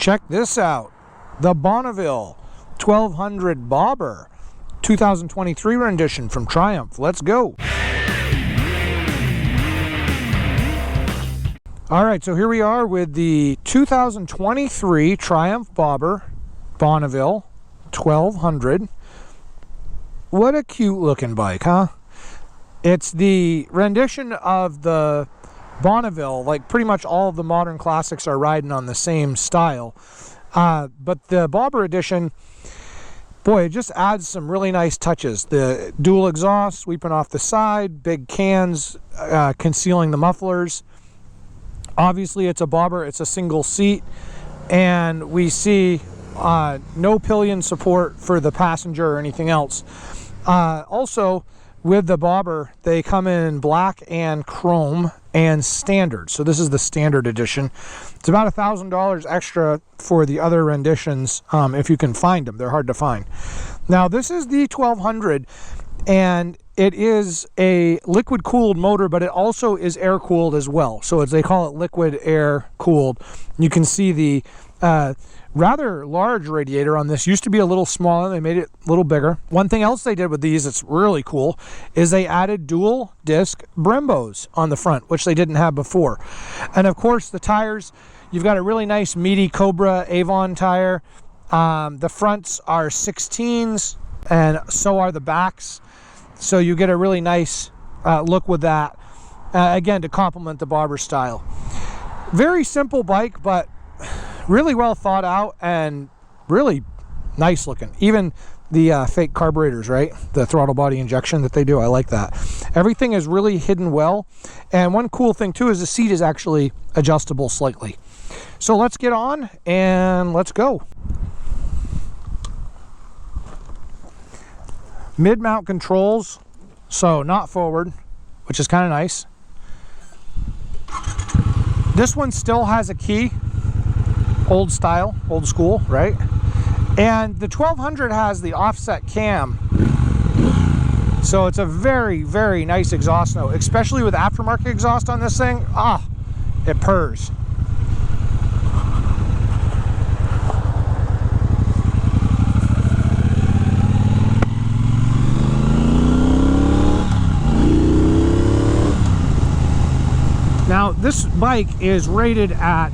Check this out. The Bonneville 1200 Bobber 2023 rendition from Triumph. Let's go. All right, so here we are with the 2023 Triumph Bobber Bonneville 1200. What a cute looking bike, huh? It's the rendition of the Bonneville. Like pretty much all of the modern classics are riding on the same style. But the Bobber edition, boy, it just adds some really nice touches. The dual exhaust sweeping off the side, big cans concealing the mufflers. Obviously, it's a Bobber, it's a single seat, and we see no pillion support for the passenger or anything else. Also, with the Bobber, they come in black and chrome and standard. So this is the standard edition. It's about $1,000 extra for the other renditions if you can find them. They're hard to find. Now, this is the 1200, and it is a liquid cooled motor, but it also is air cooled as well. So they call it liquid air cooled. You can see the rather large radiator on this. Used to be a little smaller. They made it a little bigger. One thing else they did with these that's really cool is they added dual disc Brembos on the front, which they didn't have before. And of course the tires, you've got a really nice meaty Cobra Avon tire. The fronts are 16s and so are the backs. So you get a really nice look with that, again, to complement the Bobber style. Very simple bike, but really well thought out and really nice looking. Even the fake carburetors, right? The throttle body injection that they do, I like that. Everything is really hidden well. And one cool thing too is the seat is actually adjustable slightly. So let's get on and let's go. Mid-mount controls, so not forward, which is kind of nice. This one still has a key, old style, old school, right? And the 1200 has the offset cam, so it's a very, very nice exhaust note, especially with aftermarket exhaust on this thing. It purrs. Now, this bike is rated at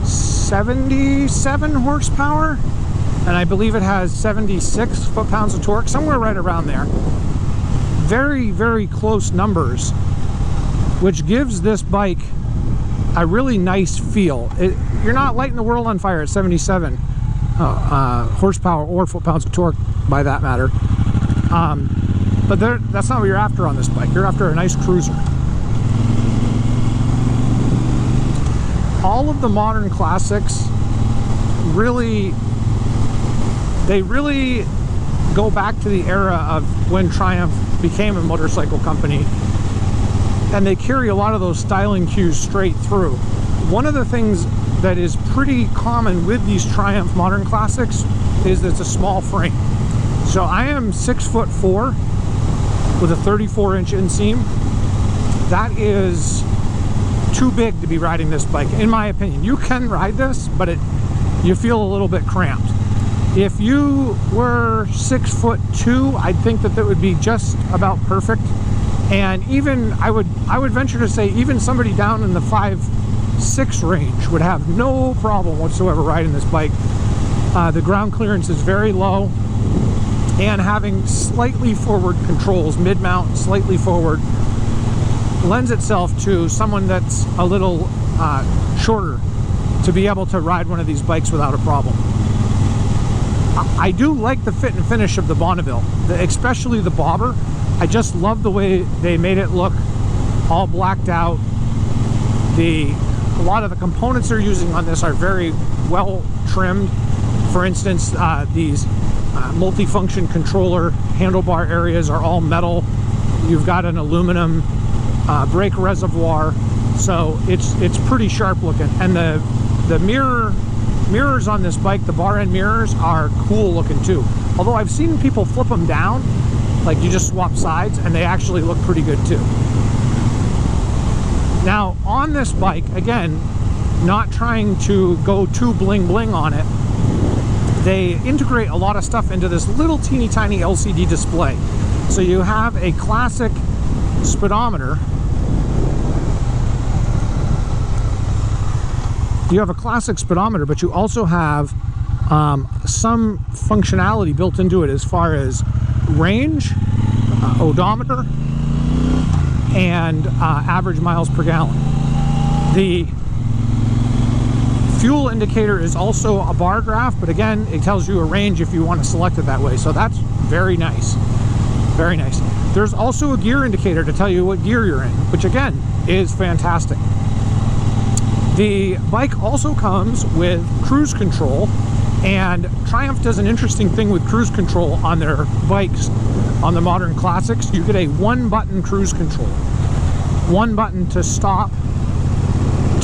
77 horsepower, and I believe it has 76 foot-pounds of torque, somewhere right around there. Very, very close numbers, which gives this bike a really nice feel. You're not lighting the world on fire at 77 horsepower or foot-pounds of torque, by that matter. But that's not what you're after on this bike. You're after a nice cruiser. All of the modern classics really go back to the era of when Triumph became a motorcycle company, and they carry a lot of those styling cues straight through. One of the things that is pretty common with these Triumph modern classics is that it's a small frame. So I am 6'4" with a 34-inch inseam. That is too big to be riding this bike, in my opinion. You can ride this, but you feel a little bit cramped. If you were 6'2", I think that would be just about perfect. And even I would venture to say even somebody down in the 5'6" range would have no problem whatsoever riding this bike. The ground clearance is very low, and having slightly forward controls, mid-mount, slightly forward, lends itself to someone that's a little shorter to be able to ride one of these bikes without a problem. I do like the fit and finish of the Bonneville, especially the Bobber. I just love the way they made it look all blacked out. A lot of the components they're using on this are very well trimmed. For instance, these multifunction controller handlebar areas are all metal. You've got an aluminum brake reservoir, so it's pretty sharp looking. And the mirrors on this bike, the bar end mirrors, are cool looking too. Although I've seen people flip them down, like you just swap sides, and they actually look pretty good too. Now on this bike, again, not trying to go too bling bling on it, they integrate a lot of stuff into this little teeny tiny LCD display. So you have a classic speedometer. You have a classic speedometer, but you also have some functionality built into it as far as range, odometer, and average miles per gallon. The fuel indicator is also a bar graph, but again, it tells you a range if you want to select it that way. So that's very nice. Very nice. There's also a gear indicator to tell you what gear you're in, which again is fantastic. The bike also comes with cruise control, and Triumph does an interesting thing with cruise control on their bikes. On the modern classics, you get a one-button cruise control. One button to stop,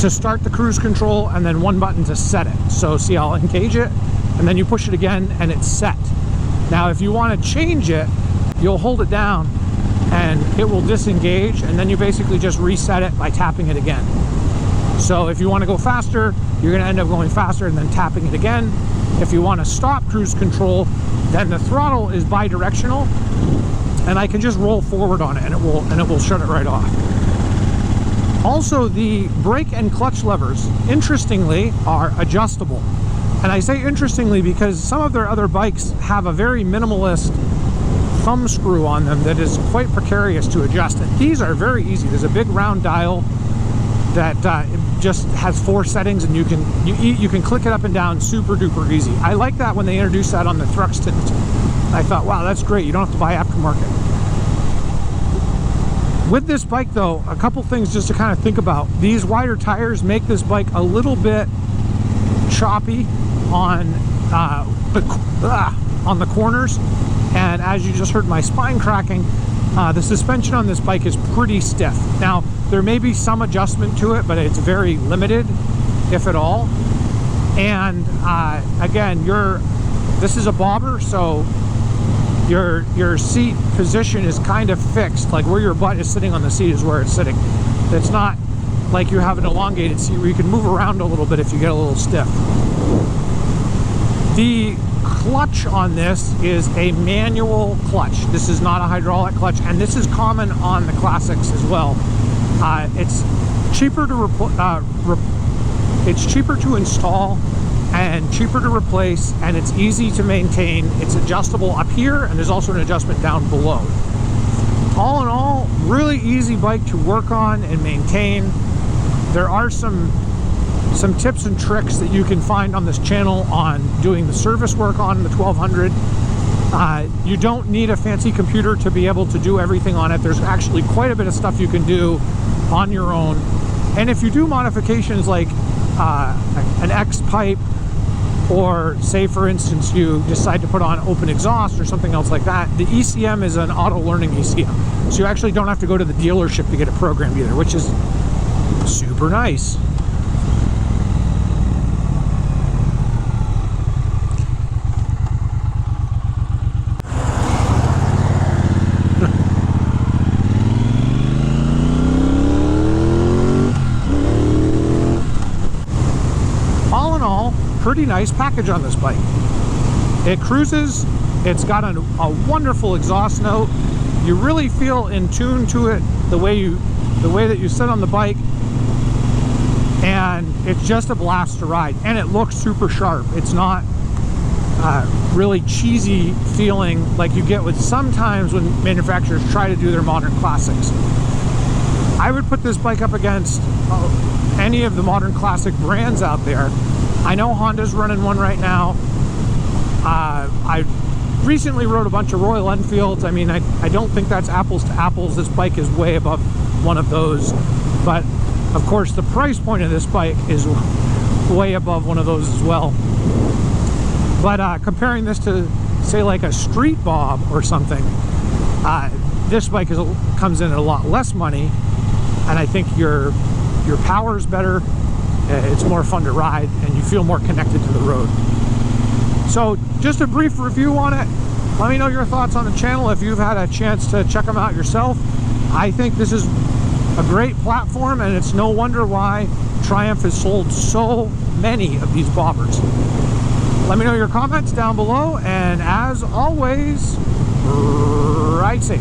to start the cruise control, and then one button to set it. So see, I'll engage it, and then you push it again, and it's set. Now, if you want to change it, you'll hold it down, and it will disengage, and then you basically just reset it by tapping it again. So if you want to go faster, you're going to end up going faster and then tapping it again. If you want to stop cruise control, then the throttle is bi-directional, and I can just roll forward on it, and it will shut it right off. Also, the brake and clutch levers, interestingly, are adjustable. And I say interestingly because some of their other bikes have a very minimalist thumb screw on them that is quite precarious to adjust. And these are very easy. There's a big round dial that just has 4 settings, and you can click it up and down super duper easy. I like that when they introduced that on the Thruxton. I thought, wow, that's great. You don't have to buy aftermarket. With this bike though, a couple things just to kind of think about. These wider tires make this bike a little bit choppy on the corners, and as you just heard my spine cracking, the suspension on this bike is pretty stiff. Now, there may be some adjustment to it, but it's very limited, if at all. And again, this is a bobber, so your seat position is kind of fixed. Like where your butt is sitting on the seat is where it's sitting. It's not like you have an elongated seat where you can move around a little bit if you get a little stiff. The clutch on this is a manual clutch. This is not a hydraulic clutch, and this is common on the classics as well. It's cheaper to install and cheaper to replace, and it's easy to maintain. It's adjustable up here, and there's also an adjustment down below. All in all, really easy bike to work on and maintain. There are some tips and tricks that you can find on this channel on doing the service work on the 1200. You don't need a fancy computer to be able to do everything on it. There's actually quite a bit of stuff you can do on your own. And if you do modifications like an X pipe, or say for instance you decide to put on open exhaust or something else like that, the ECM is an auto learning ECM. So you actually don't have to go to the dealership to get it programmed either, which is super nice. Pretty nice package on this bike. It cruises, it's got a wonderful exhaust note. You really feel in tune to it the way that you sit on the bike, and it's just a blast to ride, and it looks super sharp. It's not really cheesy feeling like you get with sometimes when manufacturers try to do their modern classics. I would put this bike up against any of the modern classic brands out there. I know Honda's running one right now. I recently rode a bunch of Royal Enfields. I mean, I don't think that's apples to apples. This bike is way above one of those. But, of course, the price point of this bike is way above one of those as well. But comparing this to, say, like a Street Bob or something, this bike comes in at a lot less money, and I think your power is better. It's more fun to ride, and you feel more connected to the road. So just a brief review on it. Let me know your thoughts on the channel if you've had a chance to check them out yourself. I think this is a great platform, and it's no wonder why Triumph has sold so many of these bobbers. Let me know your comments down below, and as always, ride safe.